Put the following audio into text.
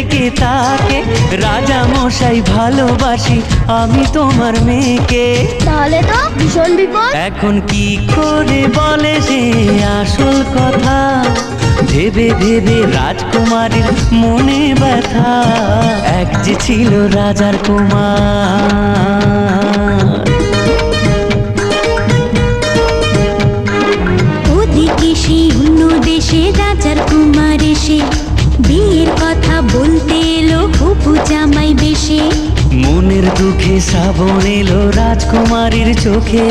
ডেকে তাকে, রাজা মশাই ভালোবাসি আমি তোমার মেয়েকে। তাহলে তো ভীষণ বিপদ। এখন কি করে বলে সে আসল কথা, ভেবে ভেবে রাজকুমারীর মনে ব্যথা। এক যে ছিল রাজার কুমার। ওদিকে সেই অন্য দেশে রাজার কুমার এসে বিয়ের কথা বলতে এলো হবু জামাই বেশে। মনের দুঃখে শ্রাবণ এলো রাজকুমারীর চোখে।